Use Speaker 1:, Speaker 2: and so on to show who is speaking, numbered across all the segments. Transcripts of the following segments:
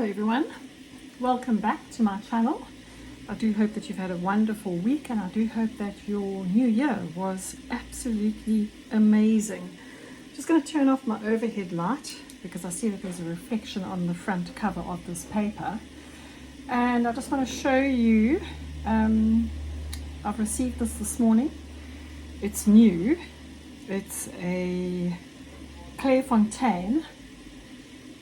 Speaker 1: everyone, welcome back to my channel. I do hope that you've had a wonderful week, and I do hope that your new year was absolutely amazing. Just going to turn off my overhead light because I see that there's a reflection on the front cover of this paper, and I just want to show you, I've received this morning. It's new. It's a Clairefontaine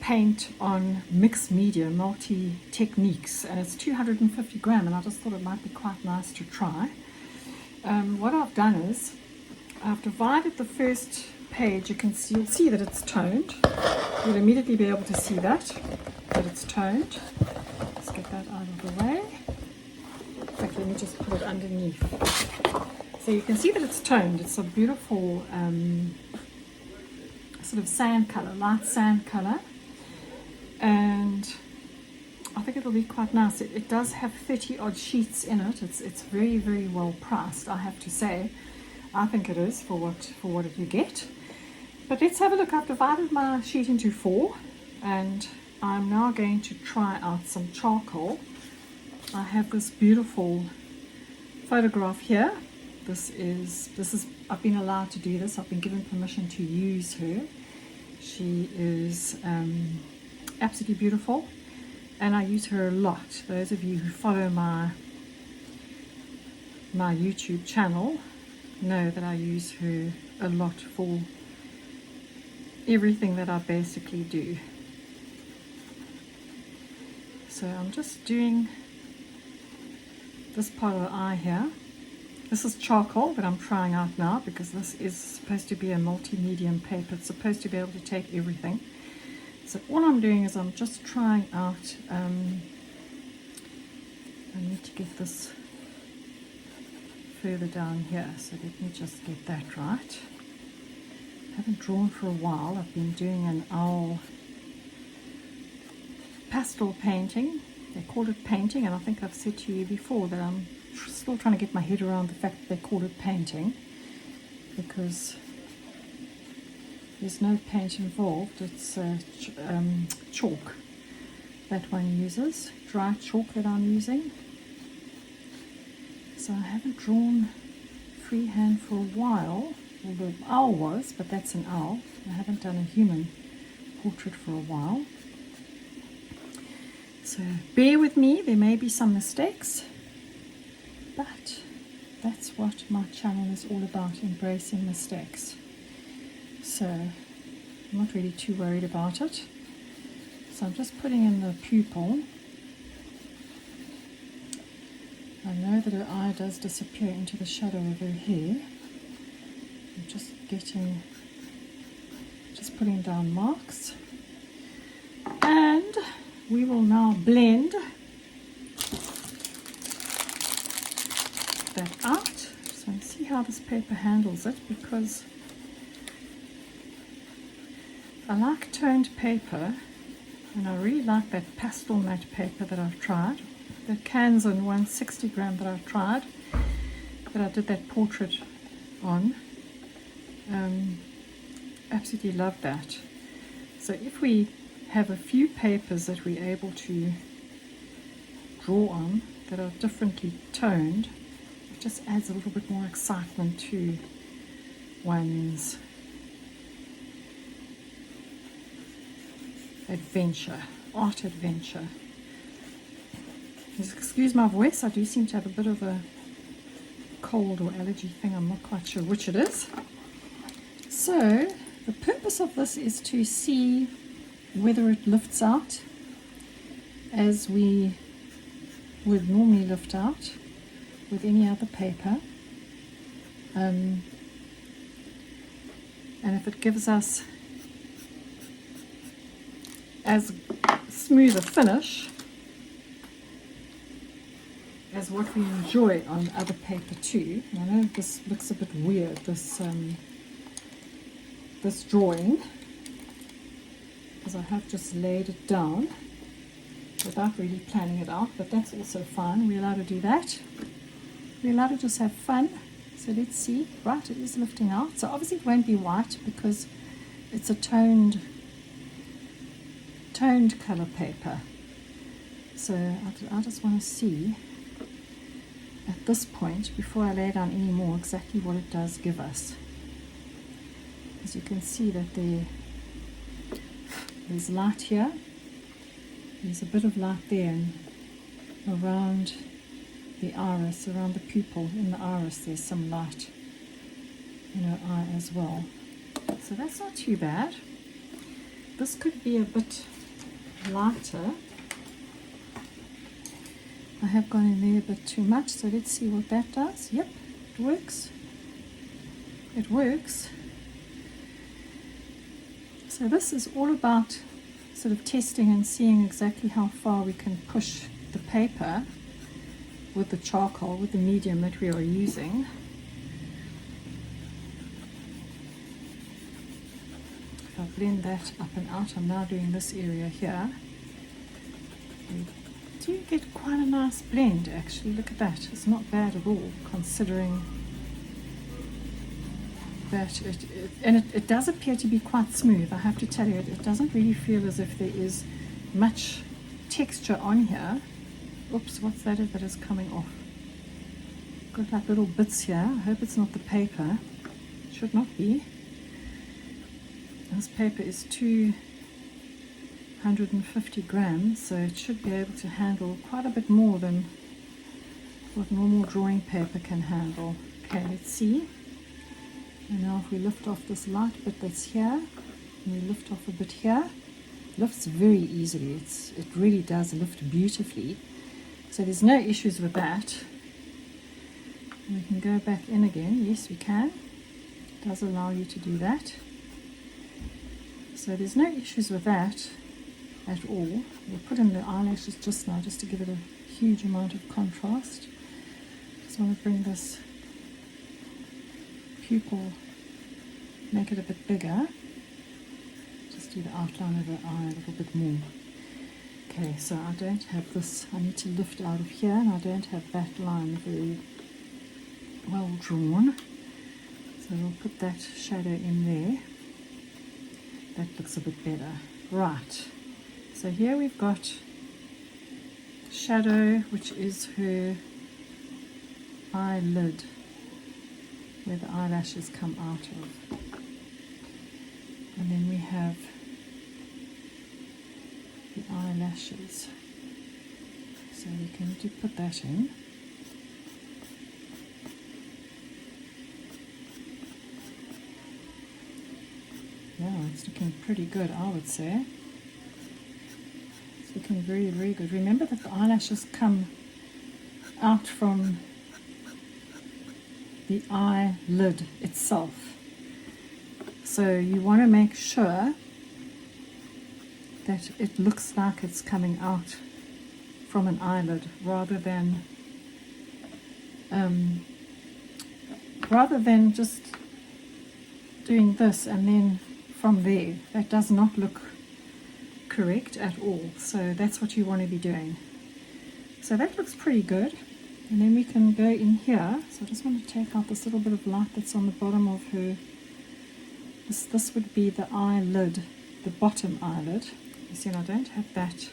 Speaker 1: paint on mixed media, multi techniques, and it's 250 gram, and I just thought it might be quite nice to try. What I've done is I've divided the first page. You'll see that it's toned. You'll immediately be able to see that it's toned. Let's get that out of the way. In fact, let me just put it underneath. So you can see that it's toned. It's a beautiful sort of sand color, light sand color. And I think it'll be quite nice. It does have 30 odd sheets in it. It's very, very well priced, I have to say. I think it is for what you get. But let's have a look. I've divided my sheet into 4, and I'm now going to try out some charcoal. I have this beautiful photograph here. This is I've been allowed to do this. I've been given permission to use her. She is absolutely beautiful, and I use her a lot. Those of you who follow my YouTube channel know that I use her a lot for everything that I basically do. So I'm just doing this part of the eye here. This is charcoal that I'm trying out now because this is supposed to be a multi-medium paper. It's supposed to be able to take everything. So all I'm doing is I'm just trying out, I need to get this further down here, so let me just get that right. I haven't drawn for a while. I've been doing an owl pastel painting. They call it painting, and I think I've said to you before that I'm still trying to get my head around the fact that they call it painting, because there's no paint involved. It's chalk that one uses, dry chalk that I'm using. So I haven't drawn freehand for a while. Well, the owl was, but that's an owl. I haven't done a human portrait for a while. So bear with me, there may be some mistakes, but that's what my channel is all about, embracing mistakes. So I'm not really too worried about it. So I'm just putting in the pupil. I know that her eye does disappear into the shadow of her hair. I'm just putting down marks. And we will now blend that out. So you see how this paper handles it, because I like toned paper, and I really like that pastel matte paper that I've tried. The Kansan 160 gram that I've tried, that I did that portrait on. Absolutely love that. So if we have a few papers that we're able to draw on that are differently toned, it just adds a little bit more excitement to one's adventure, art adventure. Excuse my voice, I do seem to have a bit of a cold or allergy thing. I'm not quite sure which it is. So the purpose of this is to see whether it lifts out as we would normally lift out with any other paper, and if it gives us as smooth a finish as what we enjoy on other paper too. And I know this looks a bit weird, this drawing, because I have just laid it down without really planning it out, but that's also fine. We're allowed to do that. We're allowed to just have fun. So let's see. Right, it is lifting out. So obviously it won't be white because it's a toned color paper. So I just want to see at this point, before I lay down any more, exactly what it does give us. As you can see that there's light here, there's a bit of light there, and around the iris, around the pupil in the iris, there's some light in her eye as well. So that's not too bad. This could be a bit lighter. I have gone in there a bit too much, so let's see what that does. Yep, it works. It works. So this is all about sort of testing and seeing exactly how far we can push the paper with the charcoal, with the medium that we are using. If I blend that up and out, I'm now doing this area here. We do get quite a nice blend actually. Look at that. It's not bad at all, considering that it does appear to be quite smooth. I have to tell you, it doesn't really feel as if there is much texture on here. Oops, what's that is coming off? Got like little bits here. I hope it's not the paper. It should not be. This paper is 250 grams, so it should be able to handle quite a bit more than what normal drawing paper can handle. Okay, let's see. And now if we lift off this light bit that's here, and we lift off a bit here, it lifts very easily. It really does lift beautifully. So there's no issues with that. And we can go back in again. Yes, we can. It does allow you to do that. So there's no issues with that at all. We'll put in the eyelashes just now, just to give it a huge amount of contrast. Just want to bring this pupil, make it a bit bigger. Just do the outline of the eye a little bit more. Okay, so I don't have this, I need to lift out of here, and I don't have that line very well drawn. So we'll put that shadow in there. That looks a bit better. Right, so here we've got shadow, which is her eyelid, where the eyelashes come out of. And then we have the eyelashes. So we can put that in. Yeah, it's looking pretty good, I would say. It's looking very, very good. Remember that the eyelashes come out from the eyelid itself. So you want to make sure that it looks like it's coming out from an eyelid rather than just doing this and then from there. That does not look correct at all. So that's what you want to be doing. So that looks pretty good. And then we can go in here. So I just want to take out this little bit of light that's on the bottom of her. This would be the eyelid, the bottom eyelid. You see, I don't have that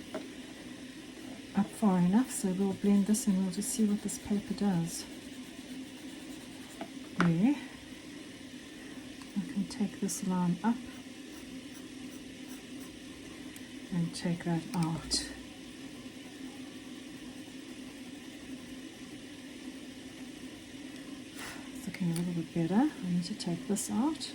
Speaker 1: up far enough, so we'll blend this and we'll just see what this paper does. There. I can take this line up and take that out. It's looking a little bit better. I need to take this out.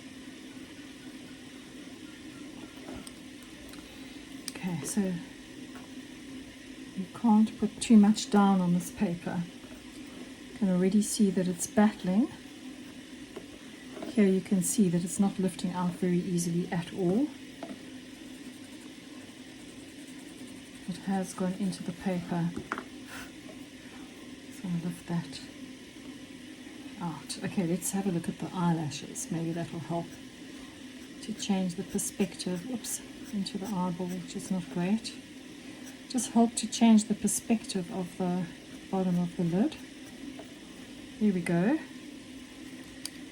Speaker 1: Okay, so you can't put too much down on this paper. You can already see that it's battling. Here you can see that it's not lifting out very easily at all. It has gone into the paper. So I'm going to lift that out. Okay, let's have a look at the eyelashes. Maybe that will help to change the perspective. Oops. Into the eyeball, which is not great. Just help to change the perspective of the bottom of the lid. Here we go.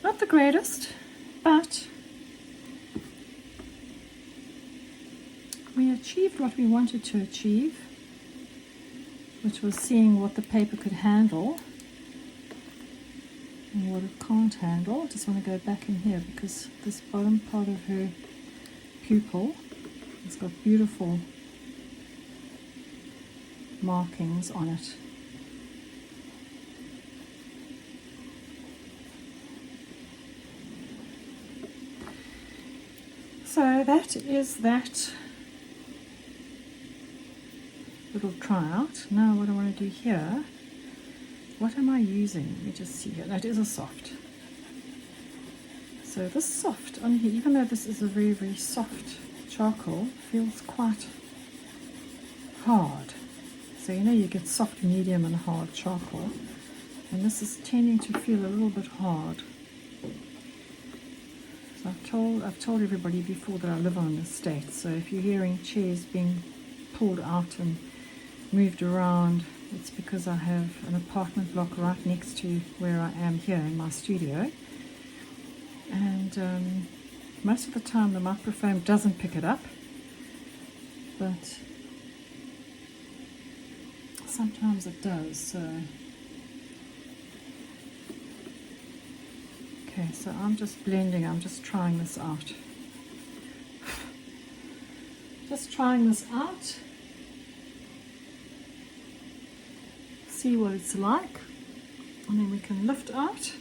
Speaker 1: Not the greatest, but we achieved what we wanted to achieve. which was seeing what the paper could handle and what it can't handle. I just want to go back in here because this bottom part of her pupil has got beautiful markings on it. So that is that little tryout. Now what I want to do here, what am I using? Let me just see here. That is a soft. So this soft on here, even though this is a very, very soft charcoal, feels quite hard. So you know you get soft, medium and hard charcoal, and this is tending to feel a little bit hard. So I've told everybody before that I live on an estate, so if you're hearing chairs being pulled out and moved around, it's because I have an apartment block right next to where I am here in my studio, and most of the time the microphone doesn't pick it up, but sometimes it does. So okay, so I'm just blending, I'm just trying this out. Just trying this out. See what it's like. And then we can lift out.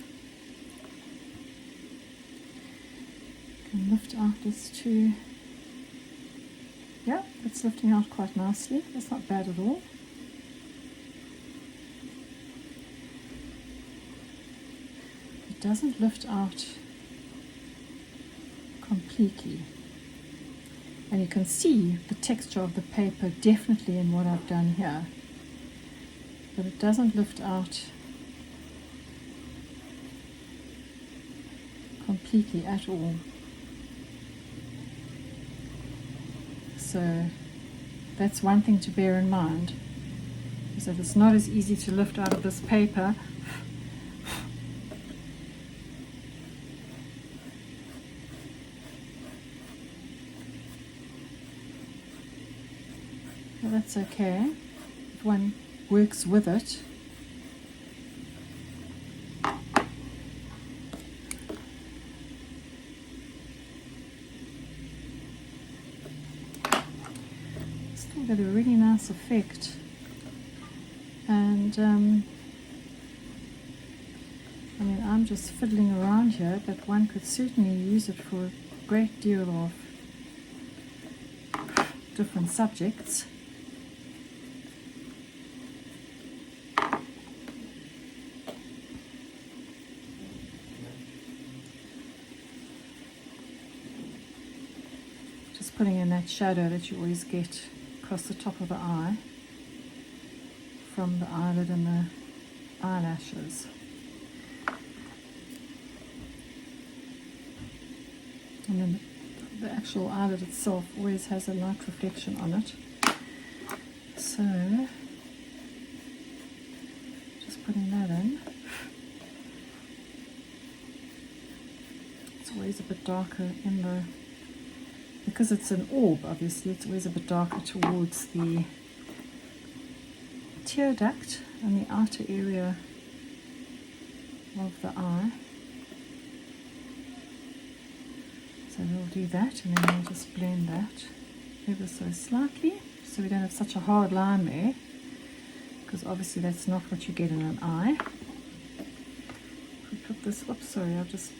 Speaker 1: Can lift out this too. Yeah, it's lifting out quite nicely. That's not bad at all. Doesn't lift out completely, and you can see the texture of the paper definitely in what I've done here, but it doesn't lift out completely at all. So that's one thing to bear in mind, is that it's not as easy to lift out of this paper. That's okay if one works with it. Still got a really nice effect, and I mean, I'm just fiddling around here, but one could certainly use it for a great deal of different subjects. Putting in that shadow that you always get across the top of the eye from the eyelid and the eyelashes. And then the actual eyelid itself always has a light reflection on it. So just putting that in. It's always a bit darker in the, because it's an orb, obviously, it's always a bit darker towards the tear duct and the outer area of the eye. So we'll do that, and then we'll just blend that ever so slightly, so we don't have such a hard line there, because obviously that's not what you get in an eye. If we put this, oops, sorry, I've just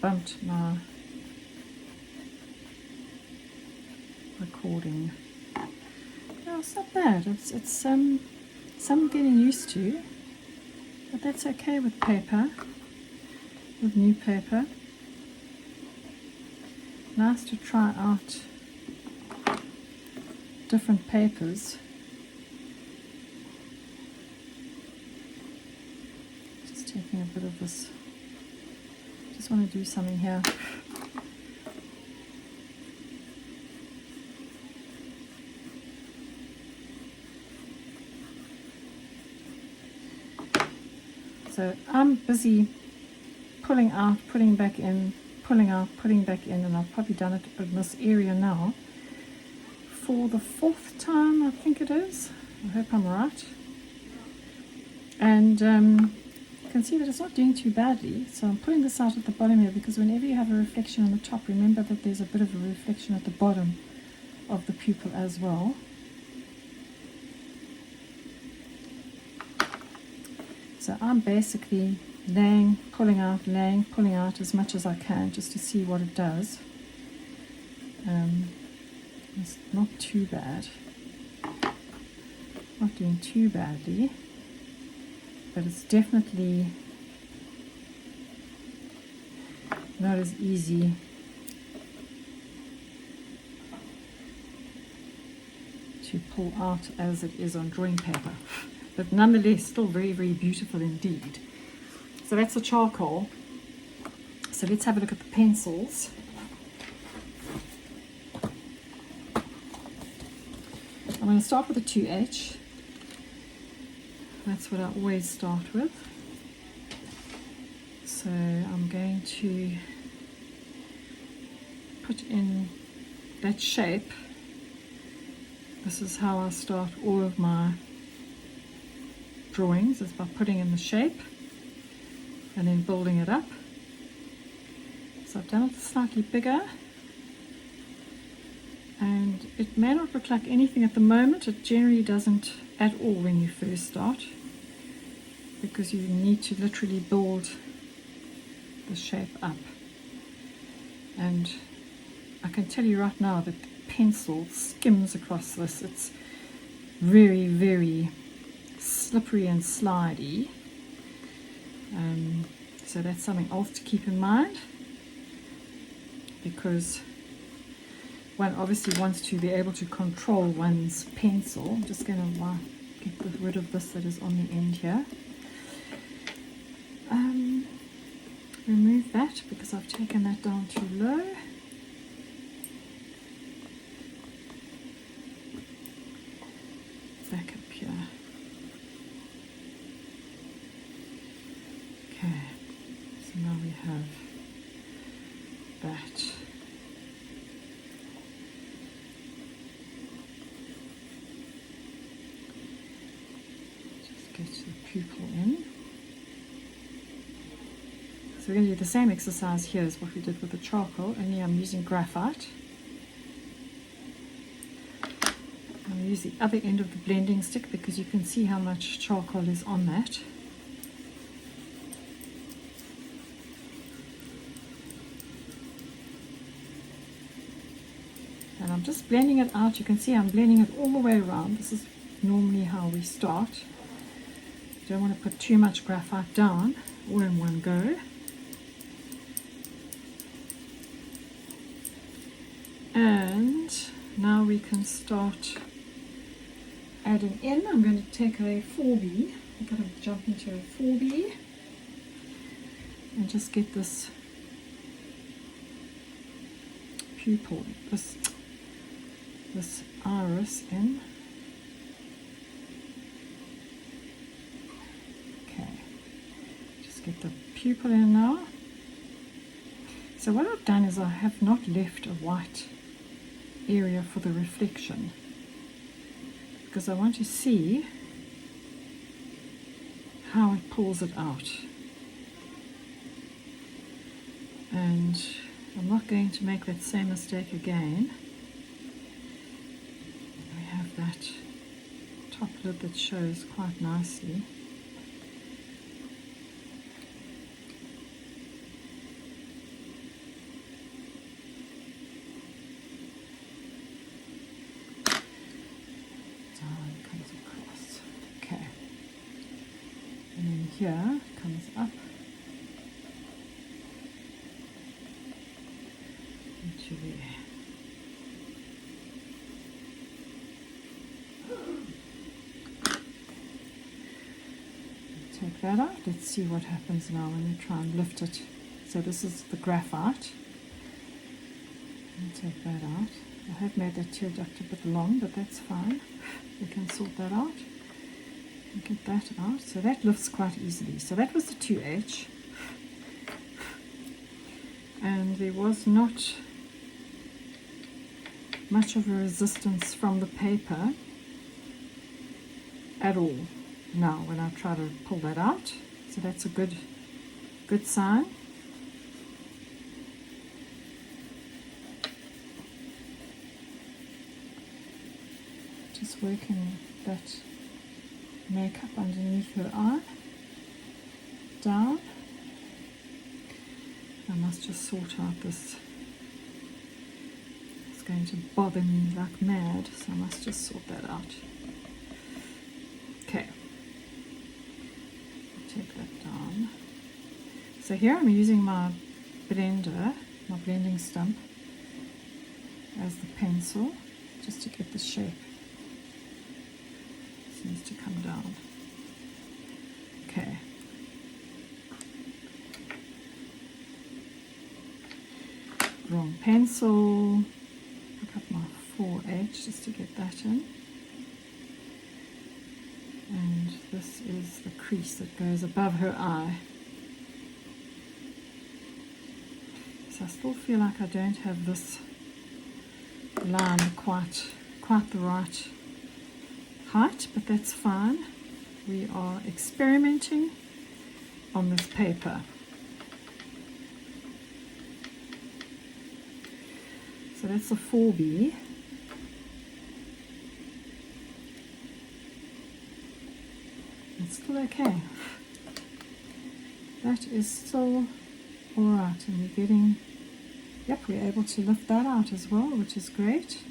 Speaker 1: bumped my recording. No, it's not bad. It's some getting used to, but that's okay with paper, with new paper. Nice to try out different papers. Just taking a bit of this. Just want to do something here. So I'm busy pulling out, putting back in, pulling out, putting back in, and I've probably done it in this area now for the 4th time, I think it is. I hope I'm right. And you can see that it's not doing too badly. So I'm pulling this out at the bottom here because whenever you have a reflection on the top, remember that there's a bit of a reflection at the bottom of the pupil as well. So I'm basically laying, pulling out as much as I can just to see what it does. It's not too bad. Not doing too badly, but it's definitely not as easy to pull out as it is on drawing paper, but nonetheless still very, very beautiful indeed. So that's the charcoal. So let's have a look at the pencils. I'm going to start with a 2H. That's what I always start with. So I'm going to put in that shape. This is how I start all of my drawings, is by putting in the shape and then building it up. So I've done it slightly bigger, and it may not look like anything at the moment. It generally doesn't at all when you first start, because you need to literally build the shape up. And I can tell you right now that the pencil skims across this. It's very, very slippery and slidey. So that's something else to keep in mind, because one obviously wants to be able to control one's pencil. I'm just going to get rid of this that is on the end here. Remove that because I've taken that down too low. Back up here. Okay, so now we have that. Just get the pupil in. So we're going to do the same exercise here as what we did with the charcoal, only I'm using graphite. I'm going to use the other end of the blending stick because you can see how much charcoal is on that. And I'm just blending it out. You can see I'm blending it all the way around. This is normally how we start. You don't want to put too much graphite down all in one go. And now we can start adding in. I'm going to take a 4B. I'm going to jump into a 4B and just get this pupil, this iris in. Okay, just get the pupil in now. So what I've done is I have not left a white area for the reflection, because I want to see how it pulls it out. And I'm not going to make that same mistake again. We have that top lid that shows quite nicely. Here comes up into there. Take that out. Let's see what happens now when you try and lift it. So this is the graphite. Take that out. I have made that tear duct a bit long, but that's fine. We can sort that out. Get that out. So that lifts quite easily. So that was the 2H. And there was not much of a resistance from the paper at all now when I try to pull that out. So that's a good sign. Just working that makeup underneath her eye down. I must just sort out this. It's going to bother me like mad, so I must just sort that out. Okay, take that down. So here I'm using my blender, my blending stump, as the pencil, just to get the shape. This needs to come down. Okay. Wrong pencil. Pick up my 4H just to get that in. And this is the crease that goes above her eye. So I still feel like I don't have this line quite the right height, but that's fine. We are experimenting on this paper. So that's a 4B. It's still okay. That is still alright, and we're getting, yep, we're able to lift that out as well, which is great.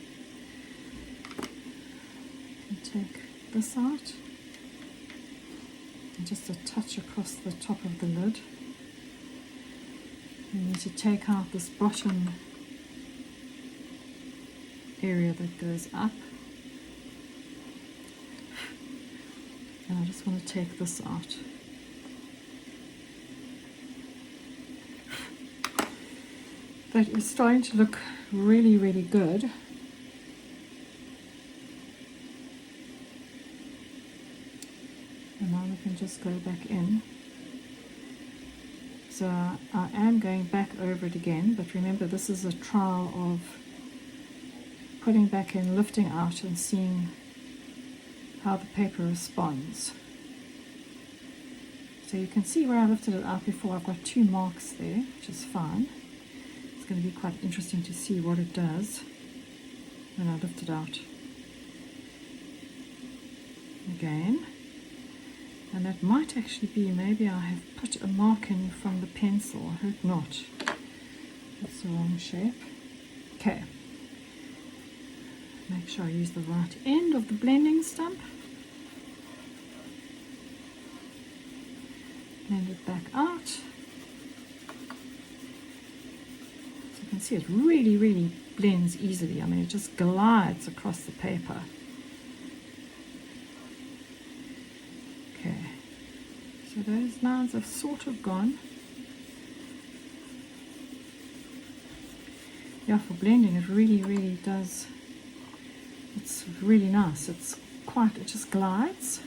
Speaker 1: And take this out, and just a touch across the top of the lid. We need to take out this bottom area that goes up, and I just want to take this out. That is starting to look really, really good. And now we can just go back in. So I am going back over it again, but remember this is a trial of putting back in, lifting out, and seeing how the paper responds. So you can see where I lifted it out before. I've got 2 marks there, which is fine. It's going to be quite interesting to see what it does when I lift it out again. And that might actually be, maybe I have put a mark in from the pencil. I hope not. That's the wrong shape. Okay. Make sure I use the right end of the blending stump. Blend it back out. So you can see it really, really blends easily. I mean, it just glides across the paper. Okay. So those lines have sort of gone. Yeah, for blending it really, really does. It's really nice. It's quite, it just glides.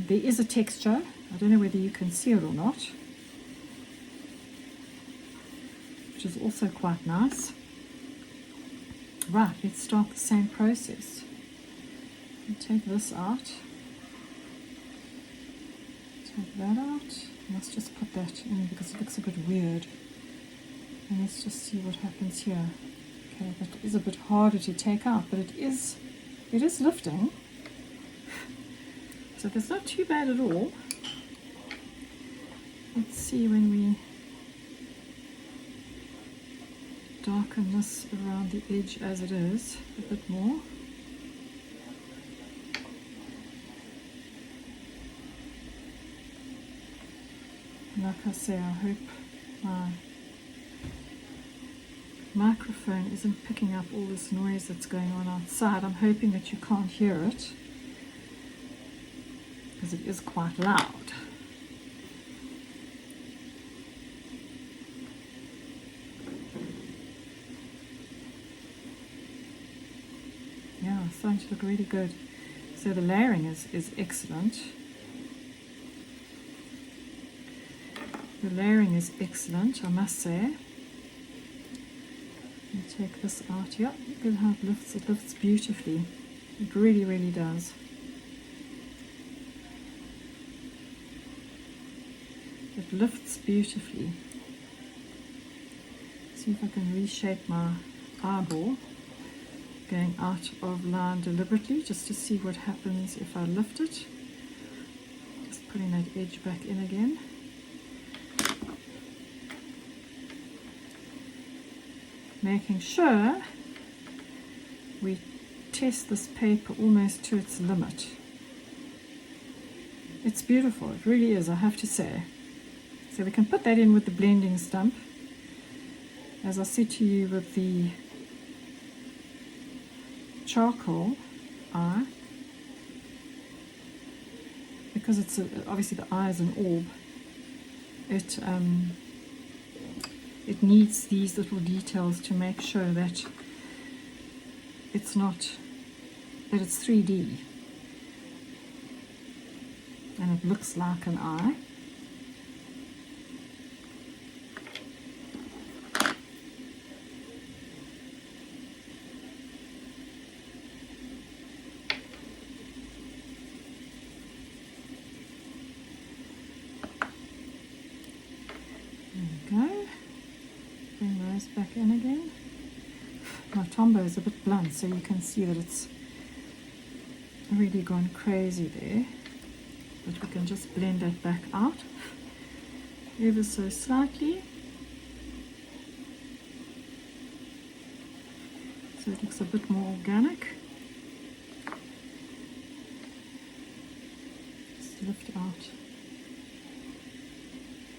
Speaker 1: There is a texture. I don't know whether you can see it or not, which is also quite nice. Right, let's start the same process. I'll take this out. Take that out. Let's just put that in because it looks a bit weird. And let's just see what happens here. Okay, that is a bit harder to take out, but it is lifting. So that's not too bad at all. Let's see when we darken this around the edge as it is a bit more. And like I say, I hope my microphone isn't picking up all this noise that's going on outside. I'm hoping that you can't hear it because it is quite loud. Yeah, it's starting to look really good. So the layering is excellent. The layering is excellent, I must say. Take this out. Yep, look at how it lifts. It lifts beautifully. It really, really does. It lifts beautifully. See if I can reshape my eyeball, going out of line deliberately, just to see what happens if I lift it. Just putting that edge back in again. Making sure we test this paper almost to its limit. It's beautiful, it really is, I have to say. So we can put that in with the blending stump. As I said to you with the charcoal eye, because it's obviously the eye is an orb, it needs these little details to make sure that it's 3D and it looks like an eye. Back in again. My Tombow is a bit blunt, so you can see that it's really gone crazy there, but we can just blend that back out ever so slightly so it looks a bit more organic. Just lift out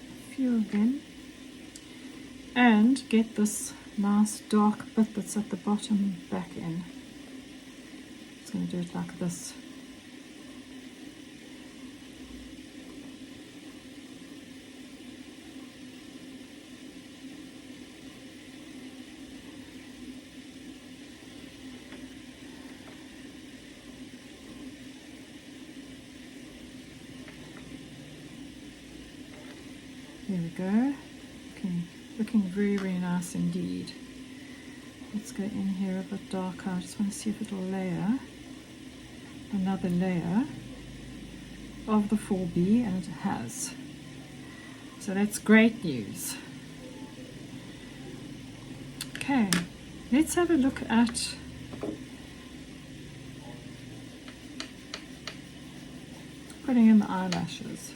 Speaker 1: a few of them and get this nice dark bit that's at the bottom back in. Just going to do it like this. There we go. Okay. Looking very, very nice indeed. Let's go in here a bit darker. I just want to see if it'll layer another layer of the 4B, and it has. So that's great news. Okay, let's have a look at putting in the eyelashes.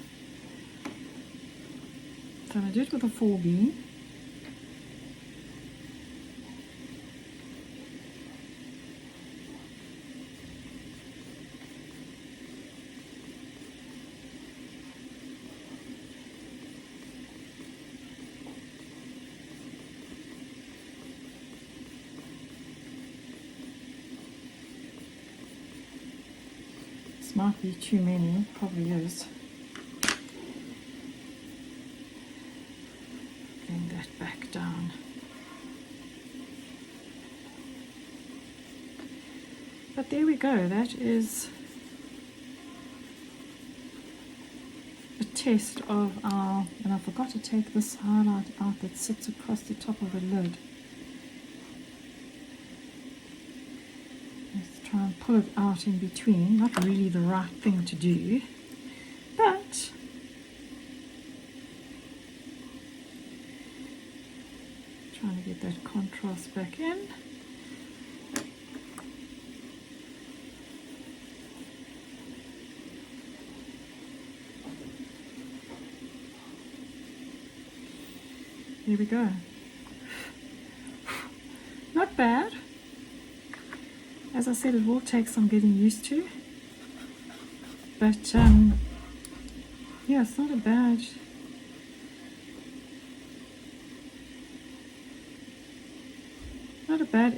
Speaker 1: So I'm going to do it with a 4B. This might be too many, probably is. Bring that back down. But there we go, that is a test of our, and I forgot to take this highlight out that sits across the top of the lid. Let's try and pull it out in between, not really the right thing to do, but trying to get that contrast back in. There we go. Not bad. As I said, it will take some getting used to. But yeah, it's not a bad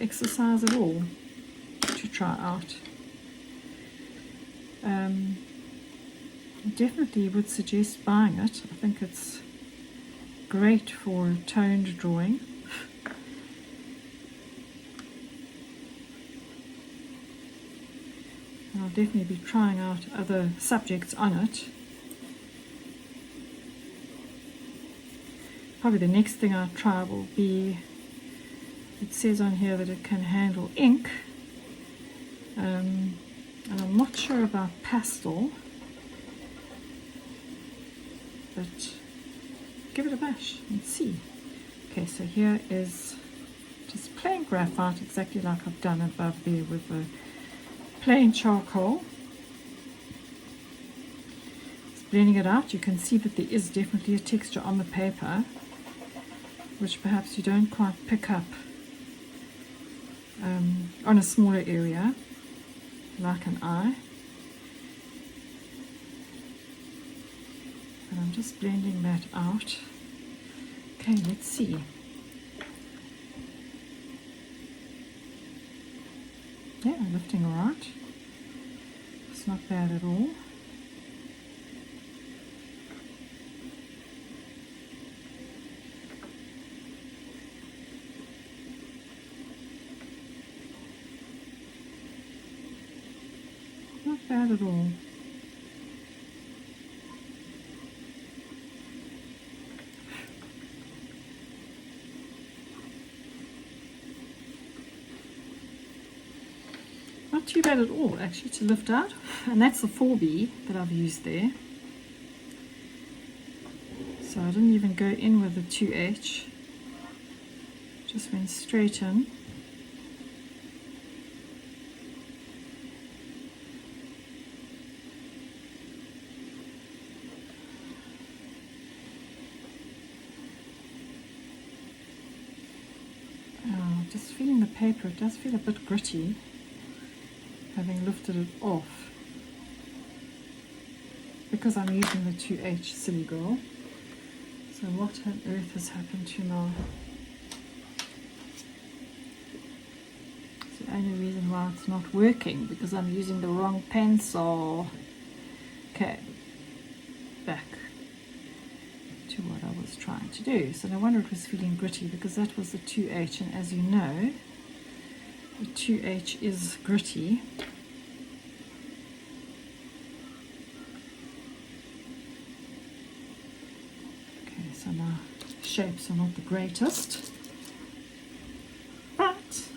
Speaker 1: exercise at all to try out. Definitely would suggest buying it. I think it's great for toned drawing. And I'll definitely be trying out other subjects on it. Probably the next thing I'll try will be, it says on here that it can handle ink. not sure about pastel, but give it a bash and see. Okay, so here is just plain graphite, exactly like I've done above there with the plain charcoal. Just blending it out. You can see that there is definitely a texture on the paper, which perhaps you don't quite pick up on a smaller area, like an eye. And I'm just blending that out. Okay, let's see. Yeah, lifting all right. It's not bad at all. Not bad at all. Not too bad at all, actually, to lift out. And that's the 4B that I've used there. So I didn't even go in with the 2H. Just went straight in. Just feeling the paper, it does feel a bit gritty, having lifted it off, because I'm using the 2H, silly girl. So what on earth has happened to my... It's the only reason why it's not working, because I'm using the wrong pencil. Okay, back to what I was trying to do. So no wonder it was feeling gritty, because that was the 2H, and as you know, the 2H is gritty. Okay, so now shapes are not the greatest, but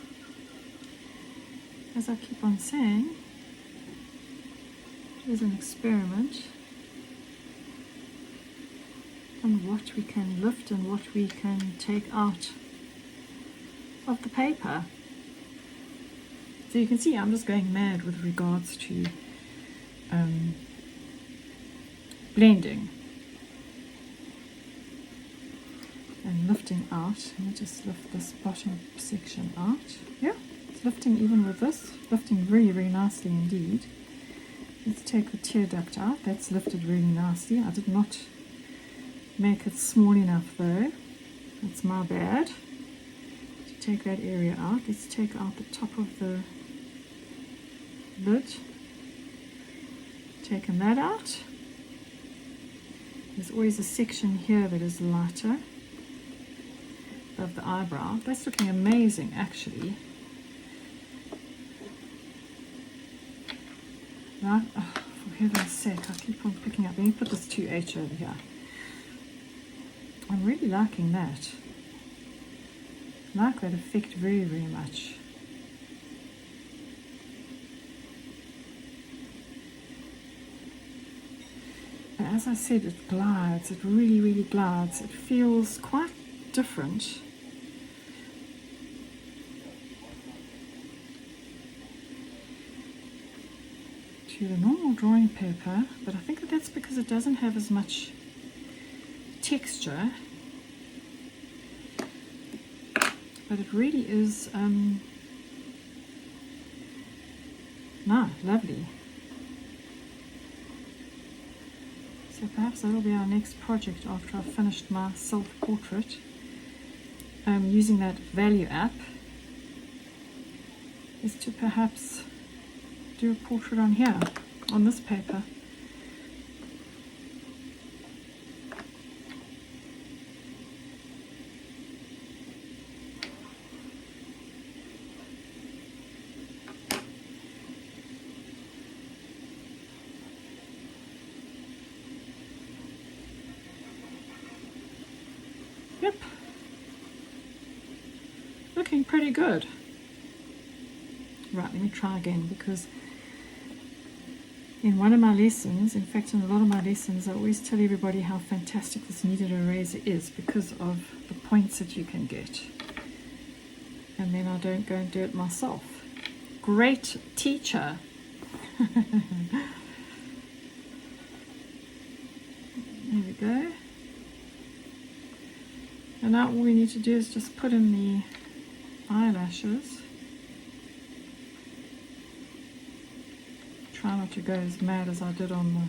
Speaker 1: as I keep on saying, it is an experiment on what we can lift and what we can take out of the paper. So you can see I'm just going mad with regards to blending and lifting out. Let me just lift this bottom section out. Yeah, it's lifting even with this, lifting very, very nicely indeed. Let's take the tear duct out. That's lifted really nicely. I did not make it small enough though. That's my bad. To take that area out, let's take out the top of the lid. Taking that out. There's always a section here that is lighter above the eyebrow. That's looking amazing actually. Right, oh, for heaven's sake, I keep on picking up. Let me put this 2H over here. I'm really liking that. I like that effect very, very much. And as I said, it glides. It really, really glides. It feels quite different. To the normal drawing paper, but I think that that's because it doesn't have as much texture, but it really is lovely. So perhaps that'll be our next project after I've finished my self-portrait, using that value app, is to perhaps do a portrait on here, on this paper. Yep, looking pretty good. Right, let me try again, because In one of my lessons, in fact in a lot of my lessons, I always tell everybody how fantastic this kneaded eraser is because of the points that you can get. And then I don't go and do it myself. Great teacher. There we go. And now all we need to do is just put in the eyelashes. Try not to go as mad as I did on the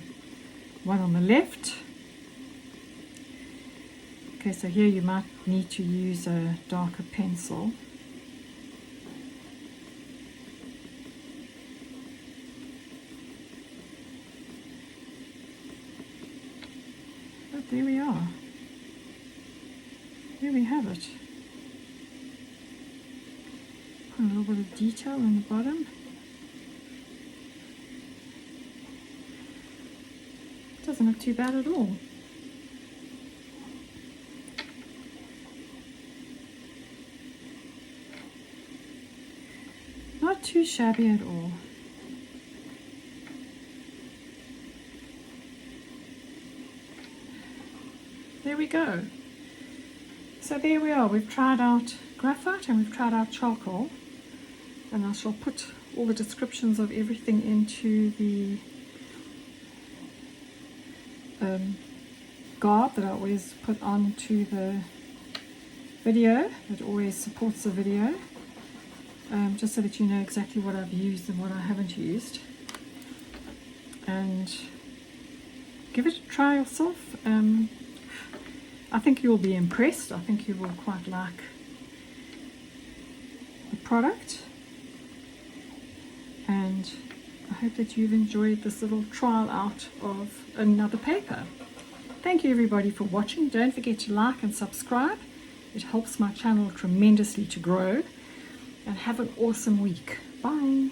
Speaker 1: one on the left. Okay, so here you might need to use a darker pencil. But there we are. There we have it. Put a little bit of detail on the bottom. Doesn't look too bad at all. Not too shabby at all. There we go. So there we are. We've tried out graphite and we've tried out charcoal. And I shall put all the descriptions of everything into the guard that I always put onto the video. It always supports the video, just so that you know exactly what I've used and what I haven't used. And give it a try yourself. I think you'll be impressed. I think you will quite like the product. And I hope that you've enjoyed this little trial out of another paper. Thank you everybody for watching. Don't forget to like and subscribe. It helps my channel tremendously to grow. And have an awesome week. Bye.